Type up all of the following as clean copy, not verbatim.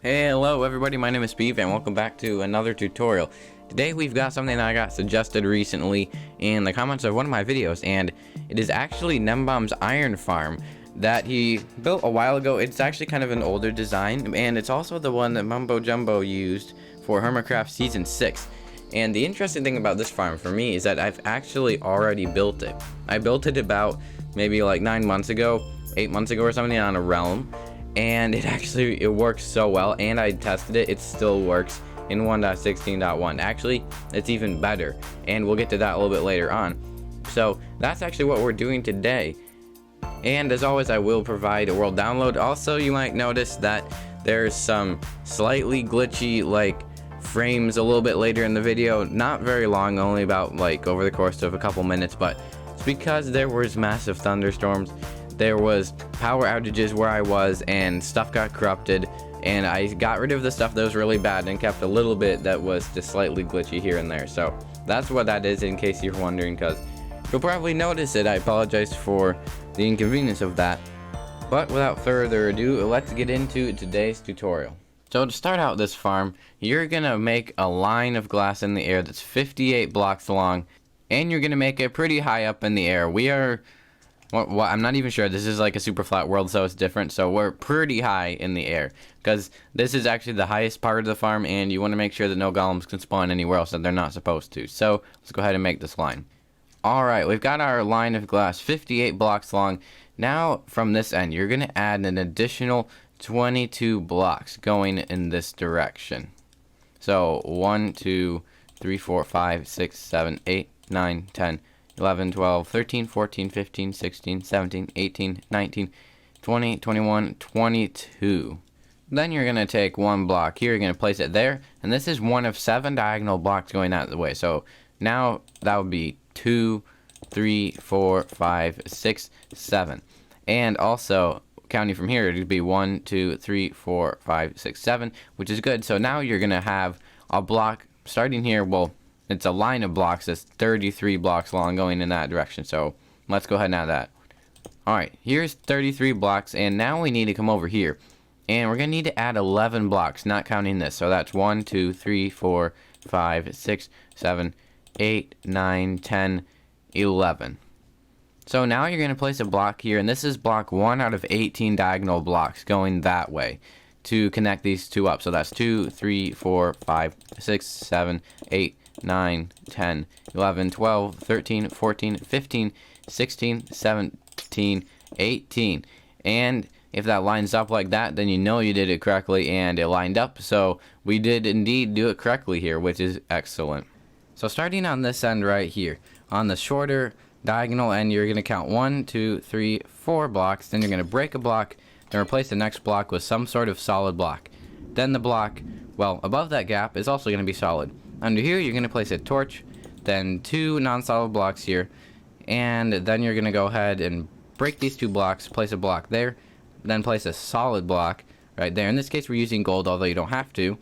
Hey, hello everybody, my name is Beef and welcome back to another tutorial. Today we've got something that I got suggested recently in the comments of one of my videos, and it is actually Gnembon's iron farm that he built a while ago. It's actually kind of an older design, and it's also the one that Mumbo Jumbo used for Hermitcraft Season 6. And the interesting thing about this farm for me is that I've actually already built it. I built it about maybe like 9 months ago, 8 months ago or something on a realm. And it works so well, and I tested it, it still works in 1.16.1. Actually, it's even better, and we'll get to that a little bit later on. So that's actually what we're doing today. And as always, I will provide a world download. Also, you might notice that there's some slightly glitchy frames a little bit later in the video. Not very long, only about over the course of a couple minutes, but it's because there was massive thunderstorms. There was power outages where I was, and stuff got corrupted, and I got rid of the stuff that was really bad and kept a little bit that was just slightly glitchy here and there. So that's what that is, in case you're wondering, because you'll probably notice it. I apologize for the inconvenience of that. But without further ado, let's get into today's tutorial. So to start out this farm, you're gonna make a line of glass in the air that's 58 blocks long, and you're gonna make it pretty high up in the air. Well, I'm not even sure. This is like a super flat world, so it's different. So we're pretty high in the air, because this is actually the highest part of the farm, and you want to make sure that no golems can spawn anywhere else that they're not supposed to. So let's go ahead and make this line. Alright, we've got our line of glass 58 blocks long. Now from this end, you're going to add an additional 22 blocks going in this direction. So 1, 2, 3, 4, 5, 6, 7, 8, 9, 10, 11, 12, 13, 14, 15, 16, 17, 18, 19, 20, 21, 22. Then you're going to take one block here, you're going to place it there, and this is one of 7 diagonal blocks going out of the way. So now that would be 2, 3, 4, 5, 6, 7. And also, counting from here, it would be 1, 2, 3, 4, 5, 6, 7, which is good. So now you're going to have a block starting here. Well, it's a line of blocks that's 33 blocks long going in that direction. So let's go ahead and add that. Alright, here's 33 blocks, and now we need to come over here. And we're going to need to add 11 blocks, not counting this. So that's 1, 2, 3, 4, 5, 6, 7, 8, 9, 10, 11. So now you're going to place a block here, and this is block 1 out of 18 diagonal blocks going that way to connect these two up. So that's 2, 3, 4, 5, 6, 7, 8, 9, 10, 11, 12, 13, 14, 15, 16, 17, 18. And if that lines up like that, then you know you did it correctly and it lined up. So we did indeed do it correctly here, which is excellent. So starting on this end right here, on the shorter diagonal end, you're going to count 1, 2, 3, 4 blocks. Then you're going to break a block, then replace the next block with some sort of solid block. Then the block, well, above that gap is also going to be solid. Under here, you're going to place a torch, then 2 non-solid blocks here, and then you're going to go ahead and break these 2 blocks, place a block there, then place a solid block right there. In this case, we're using gold, although you don't have to.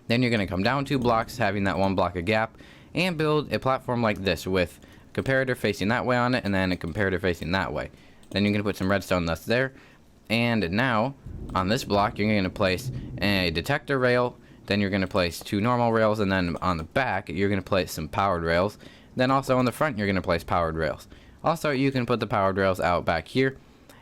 Then you're going to come down 2 blocks, having that 1 block a gap, and build a platform like this with a comparator facing that way on it, and then a comparator facing that way. Then you're going to put some redstone that's there, and now, on this block, you're going to place a detector rail. Then you're going to place 2 normal rails, and then on the back, you're going to place some powered rails. Then also on the front, you're going to place powered rails. Also, you can put the powered rails out back here.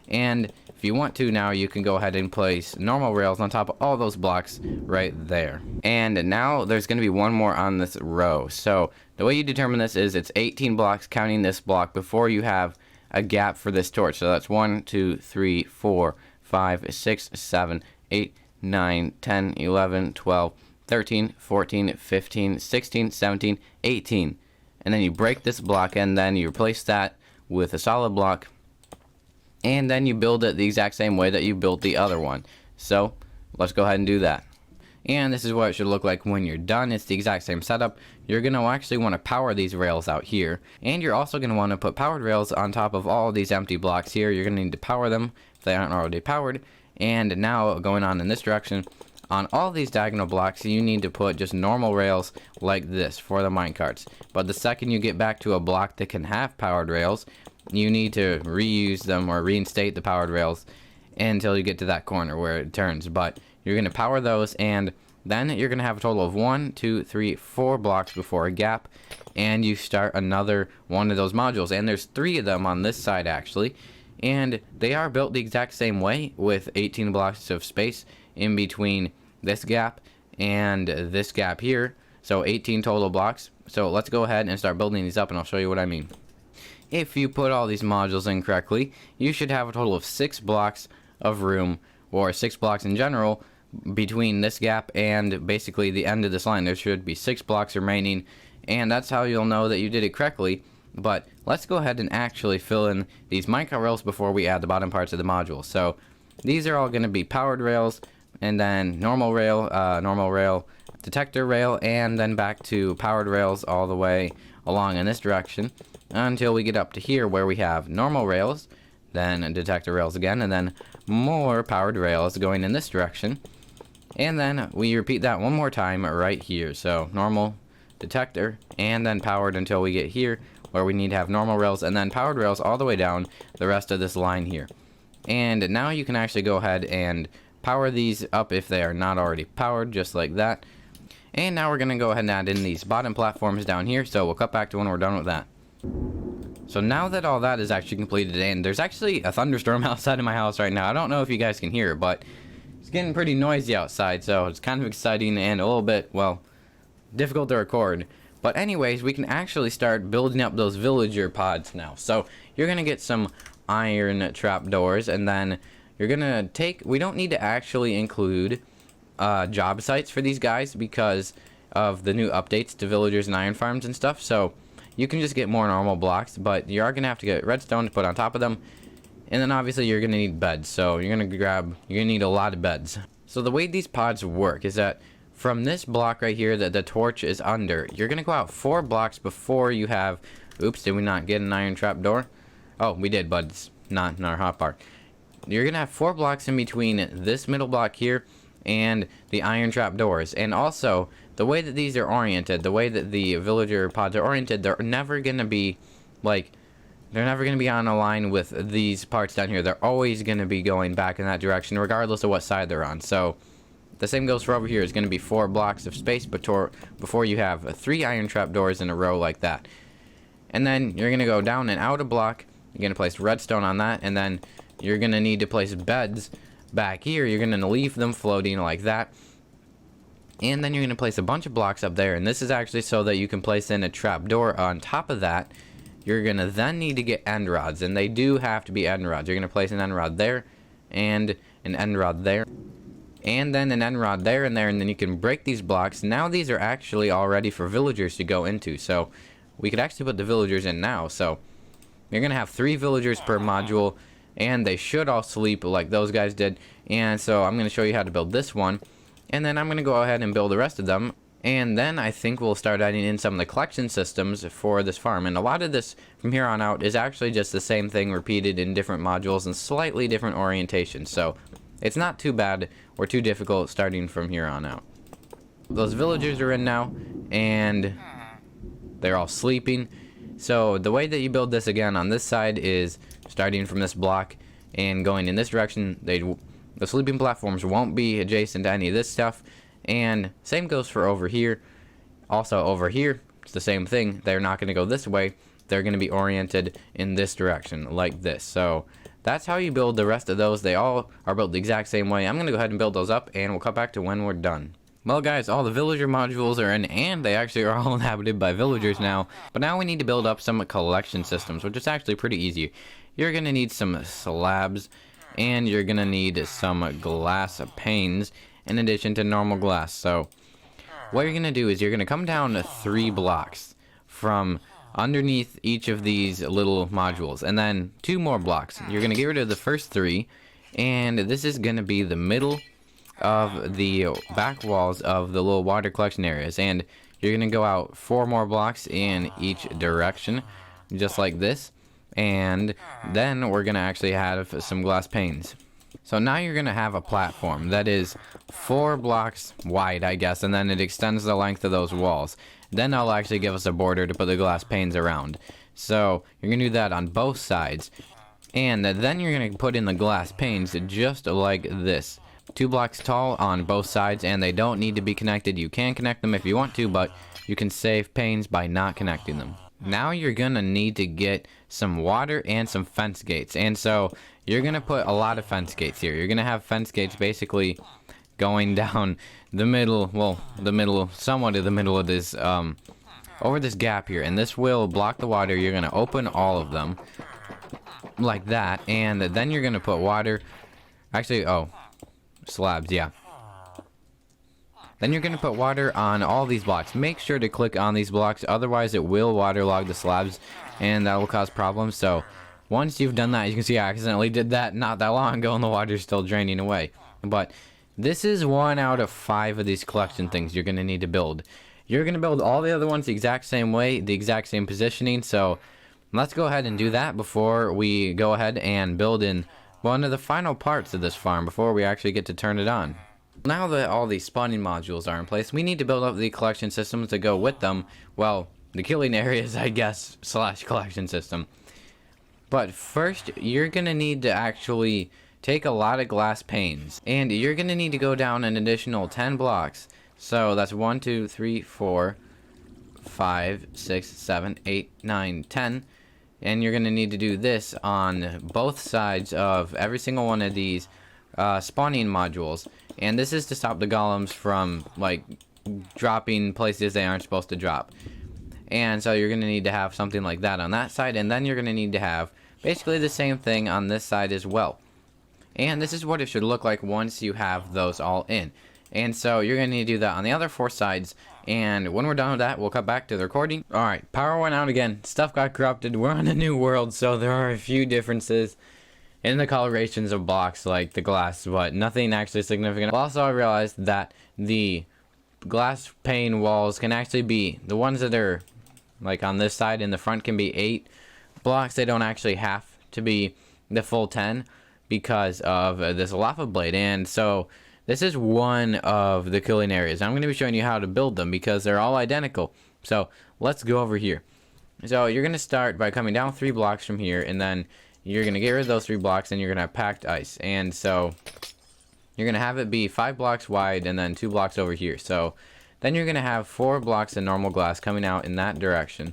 And if you want to now, you can go ahead and place normal rails on top of all those blocks right there. And now there's going to be one more on this row. So the way you determine this is it's 18 blocks counting this block before you have a gap for this torch. So that's 1, 2, 3, 4, 5, 6, 7, 8, 9, 10, 11, 12, 13, 14, 15, 16, 17, 18. And then you break this block, and then you replace that with a solid block, and then you build it the exact same way that you built the other one. So let's go ahead and do that. And this is what it should look like when you're done. It's the exact same setup. You're going to actually want to power these rails out here, and you're also going to want to put powered rails on top of all these empty blocks here. You're going to need to power them if they aren't already powered. And now going on in this direction, on all these diagonal blocks, you need to put just normal rails like this for the minecarts. But the second you get back to a block that can have powered rails, you need to reuse them or reinstate the powered rails until you get to that corner where it turns. But You're going to power those, and then you're going to have a total of 1, 2, 3, 4 blocks before a gap, and you start another one of those modules. And there's 3 of them on this side actually, and they are built the exact same way with 18 blocks of space in between this gap and this gap here. So 18 total blocks. So let's go ahead and start building these up, and I'll show you what I mean. If you put all these modules in correctly, you should have a total of 6 blocks of room, or 6 blocks in general, between this gap and basically the end of this line. There should be 6 blocks remaining, and that's how you'll know that you did it correctly. But let's go ahead and actually fill in these minecart rails before we add the bottom parts of the module. So these are all going to be powered rails, and then normal rail, detector rail, and then back to powered rails all the way along in this direction until we get up to here where we have normal rails, then detector rails again, and then more powered rails going in this direction. And then we repeat that one more time right here. So normal, detector, and then powered until we get here where we need to have normal rails, and then powered rails all the way down the rest of this line here. And now you can actually go ahead and power these up if they are not already powered, just like that. And now we're going to go ahead and add in these bottom platforms down here, so we'll cut back to when we're done with that. So now that all that is actually completed, and there's actually a thunderstorm outside of my house right now. I don't know if you guys can hear it, but it's getting pretty noisy outside, so it's kind of exciting and a little bit, well, difficult to record. But anyways, we can actually start building up those villager pods now. So you're going to get some iron trapdoors, and then you're going to take, we don't need to actually include job sites for these guys because of the new updates to villagers and iron farms and stuff. So you can just get more normal blocks, but you are going to have to get redstone to put on top of them. And then obviously you're going to need beds. So you're going to need a lot of beds. So the way these pods work is that from this block right here that the torch is under, you're going to go out 4 blocks before you have, oops, did we not get an iron trapdoor? Oh, we did, but it's not in our hotbar. You're going to have 4 blocks in between this middle block here and the iron trapdoors. And also, the way that these are oriented, the way that the villager pods are oriented, they're never going to be like, they're never going to be on a line with these parts down here. They're always going to be going back in that direction, regardless of what side they're on. So the same goes for over here. It's going to be 4 blocks of space before you have 3 iron trapdoors in a row like that. And then you're going to go down and out a block. You're going to place redstone on that, and then you're going to need to place beds back here. You're going to leave them floating like that. And then you're going to place a bunch of blocks up there, and this is actually so that you can place in a trapdoor on top of that. You're going to then need to get end rods, and they do have to be end rods. You're going to place an end rod there, and an end rod there, and then an end rod there and there, and then you can break these blocks. Now these are actually all ready for villagers to go into, so we could actually put the villagers in now. So you're going to have 3 villagers per module, and they should all sleep like those guys did. And so I'm going to show you how to build this one, and then I'm going to go ahead and build the rest of them. And then I think we'll start adding in some of the collection systems for this farm. And a lot of this from here on out is actually just the same thing repeated in different modules and slightly different orientations. So it's not too bad or too difficult starting from here on out. Those villagers are in now, and they're all sleeping. So the way that you build this again on this side is starting from this block and going in this direction. The sleeping platforms won't be adjacent to any of this stuff. And same goes for over here. Also over here, it's the same thing. They're not going to go this way. They're going to be oriented in this direction like this. So that's how you build the rest of those. They all are built the exact same way. I'm going to go ahead and build those up, and we'll cut back to when we're done. Well guys, all the villager modules are in, and they actually are all inhabited by villagers now. But now we need to build up some collection systems, which is actually pretty easy. You're going to need some slabs, and you're going to need some glass panes in addition to normal glass. So what you're going to do is you're going to come down 3 blocks from underneath each of these little modules, and then 2 more blocks. You're going to get rid of the first 3, and this is going to be the middle of the back walls of the little water collection areas, and you're going to go out 4 more blocks in each direction, just like this. And then we're going to actually have some glass panes. So now you're going to have a platform that is 4 blocks wide, I guess, and then it extends the length of those walls. Then I'll actually give us a border to put the glass panes around. So you're going to do that on both sides. And then you're going to put in the glass panes just like this 2 blocks tall on both sides, and they don't need to be connected. You can connect them if you want to, but you can save pains by not connecting them. Now you're gonna need to get some water and some fence gates, and so you're gonna put a lot of fence gates here. You're gonna have fence gates basically going down the middle, well, somewhat of the middle of this, over this gap here, and this will block the water. You're gonna open all of them like that, and then you're gonna put water, actually, slabs, yeah. Then you're going to put water on all these blocks. Make sure to click on these blocks, otherwise it will waterlog the slabs, and that will cause problems. So once you've done that, you can see I accidentally did that not that long ago, and the water's still draining away. But this is 1 out of 5 of these collection things you're going to need to build. You're going to build all the other ones the exact same way, the exact same positioning. So let's go ahead and do that before we go ahead and build in one of the final parts of this farm before we actually get to turn it on. Now that all these spawning modules are in place, we need to build up the collection systems to go with them. Well, the killing areas, I guess, / collection system. But first, you're going to need to actually take a lot of glass panes. And you're going to need to go down an additional 10 blocks. So that's 1, 2, 3, 4, 5, 6, 7, 8, 9, 10. And you're going to need to do this on both sides of every single one of these spawning modules. And this is to stop the golems from, like, dropping places they aren't supposed to drop. And so you're going to need to have something like that on that side. And then you're going to need to have basically the same thing on this side as well. And this is what it should look like once you have those all in. And so you're going to need to do that on the other 4 sides. And when we're done with that, we'll cut back to the recording. Alright, power went out again. Stuff got corrupted. We're on a new world, so there are a few differences in the colorations of blocks, like the glass, but nothing actually significant. Also, I realized that the glass pane walls can actually be, the ones that are like on this side in the front can be 8 blocks. They don't actually have to be the full 10 because of this lava blade. And so this is one of the killing areas. I'm going to be showing you how to build them because they're all identical. So let's go over here. So you're going to start by coming down 3 blocks from here, and then you're going to get rid of those 3 blocks, and you're going to have packed ice. And so you're going to have it be 5 blocks wide and then 2 blocks over here. So then you're going to have 4 blocks of normal glass coming out in that direction.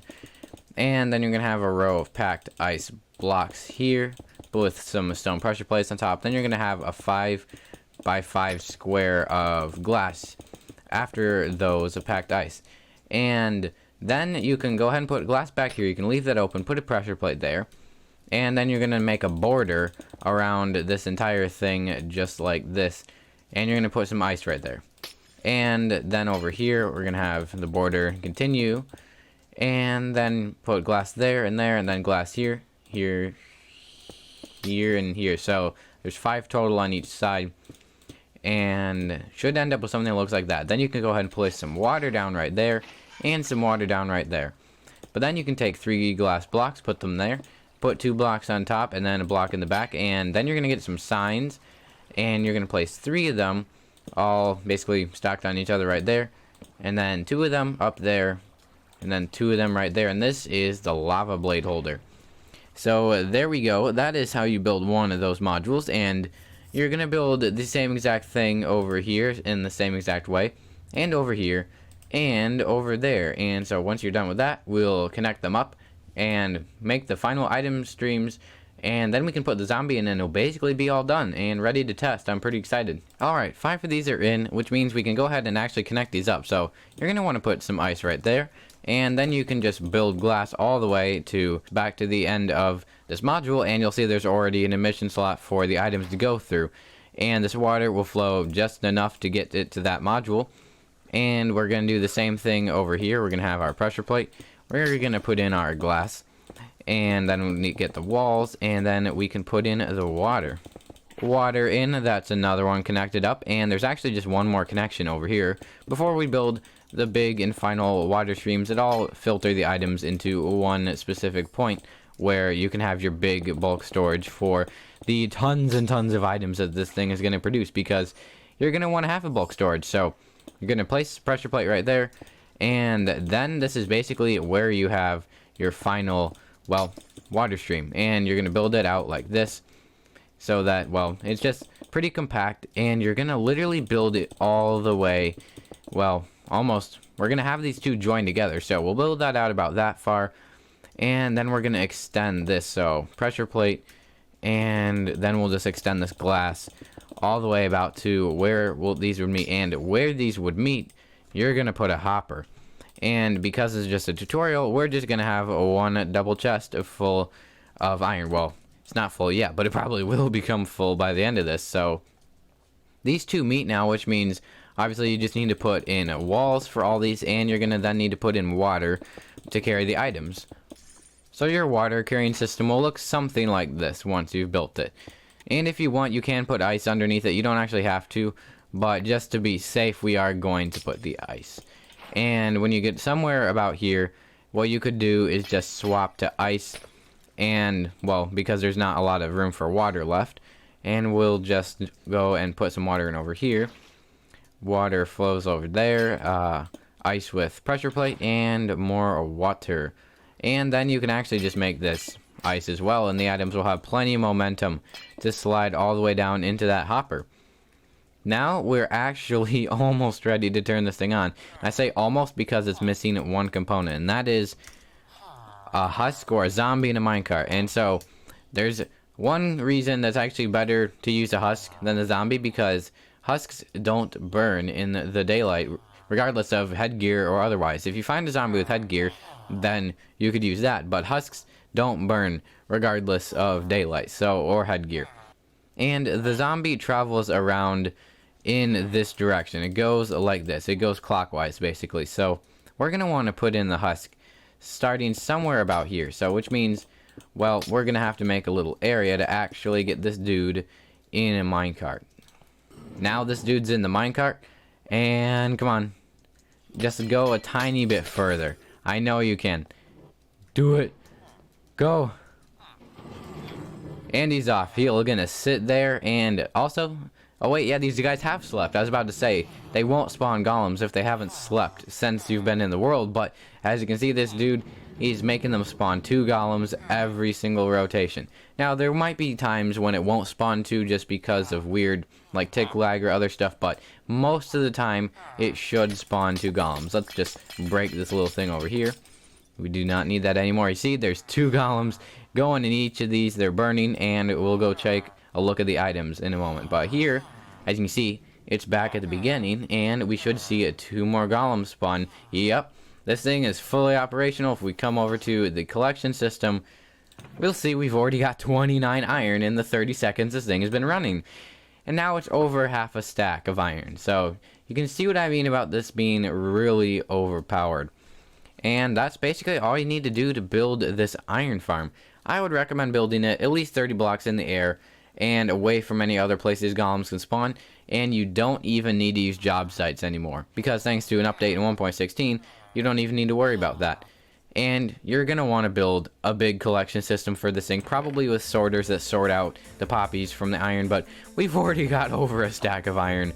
And then you're going to have a row of packed ice blocks here with some stone pressure plates on top. Then you're going to have a 5 by 5 square of glass after those of packed ice. And then you can go ahead and put glass back here. You can leave that open, put a pressure plate there. And then you're going to make a border around this entire thing just like this. And you're going to put some ice right there. And then over here, we're going to have the border continue. And then put glass there, and then glass here, here, here, and here. So there's 5 total on each side. And should end up with something that looks like that. Then you can go ahead and place some water down right there. And some water down right there. But then you can take 3 glass blocks, put them there. Put 2 blocks on top and then a block in the back, and then you're going to get some signs, and you're going to place 3 of them all basically stacked on each other right there, and then 2 of them up there, and then 2 of them right there, and this is the lava blade holder. So there we go. That is how you build one of those modules, and you're going to build the same exact thing over here in the same exact way, and over here, and over there. And so once you're done with that, we'll connect them up and make the final item streams, and then we can put the zombie in, and it'll basically be all done and ready to test. I'm pretty excited. Alright, 5 of these are in, which means we can go ahead and actually connect these up. So you're going to want to put some ice right there, and then you can just build glass all the way to back to the end of this module, and you'll see there's already an emission slot for the items to go through. And this water will flow just enough to get it to that module. And we're going to do the same thing over here. We're going to have our pressure plate. We're going to put in our glass, and then we need to get the walls, and then we can put in the water. Water in, that's another one connected up, and there's actually just one more connection over here. Before we build the big and final water streams that all filter the items into one specific point where you can have your big bulk storage for the tons and tons of items that this thing is going to produce, because you're going to want to have a bulk storage. So you're going to place pressure plate right there. And then this is basically where you have your final, well, water stream. And you're going to build it out like this. So that, well, it's just pretty compact, and you're gonna literally build it all the way, well, almost. We're gonna have these two joined together, so we'll build that out about that far, and then we're gonna extend this, so pressure plate, and then we'll just extend this glass all the way about to where these would meet, and where these would meet, you're gonna put a hopper. And because it's just a tutorial, we're just gonna have one double chest full of iron. Well, it's not full yet, but it probably will become full by the end of this. So these two meet now, which means obviously you just need to put in walls for all these, and you're gonna then need to put in water to carry the items. So your water carrying system will look something like this once you've built it. And if you want, you can put ice underneath it. You don't actually have to, but just to be safe, we are going to put the ice. And when you get somewhere about here, what you could do is just swap to ice, and well, because there's not a lot of room for water left, and we'll just go and put some water in over here. Water flows over there, ice with pressure plate, and more water. And then you can actually just make this ice as well, and the items will have plenty of momentum to slide all the way down into that hopper. Now we're actually almost ready to turn this thing on. I say almost because it's missing one component, and that is a husk or a zombie in a minecart. And so there's one reason that's actually better to use a husk than a zombie, because husks don't burn in the daylight, regardless of headgear or otherwise. If you find a zombie with headgear, then you could use that, but husks don't burn regardless of daylight, so, or headgear. And the zombie travels around in this direction. It goes like this. It goes clockwise, basically. So we're going to want to put in the husk starting somewhere about here. So which means, well, we're going to have to make a little area to actually get this dude in a minecart. Now this dude's in the minecart, and come on, just go a tiny bit further. I know you can. Do it. Go. And he's off. He's gonna sit there, and also, oh wait, yeah, these guys have slept. I was about to say, they won't spawn golems if they haven't slept since you've been in the world, but as you can see, this dude, he's making them spawn 2 golems every single rotation. Now, there might be times when it won't spawn 2 just because of weird, like tick lag or other stuff, but most of the time, it should spawn 2 golems. Let's just break this little thing over here. We do not need that anymore. You see, there's 2 golems going in each of these. They're burning, and we'll go take a look at the items in a moment. But here, as you can see, it's back at the beginning, and we should see 2 more golems spawn. Yep, this thing is fully operational. If we come over to the collection system, we'll see we've already got 29 iron in the 30 seconds this thing has been running. And now it's over half a stack of iron. So you can see what I mean about this being really overpowered. And that's basically all you need to do to build this iron farm. I would recommend building it at least 30 blocks in the air and away from any other places golems can spawn. And you don't even need to use job sites anymore, because thanks to an update in 1.16, you don't even need to worry about that. And you're going to want to build a big collection system for this thing, probably with sorters that sort out the poppies from the iron, but we've already got over a stack of iron.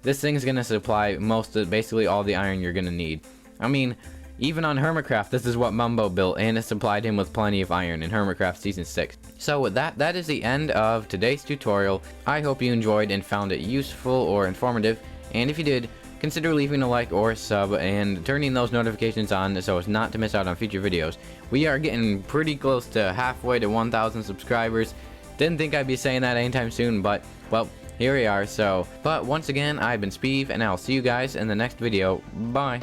This thing's going to supply basically all the iron you're going to need. I mean, even on Hermitcraft, this is what Mumbo built, and it supplied him with plenty of iron in Hermitcraft Season 6. So with that, that is the end of today's tutorial. I hope you enjoyed and found it useful or informative, and if you did, consider leaving a like or a sub and turning those notifications on so as not to miss out on future videos. We are getting pretty close to halfway to 1,000 subscribers. Didn't think I'd be saying that anytime soon, but, well, here we are. So, but once again, I've been Speeve, and I'll see you guys in the next video. Bye.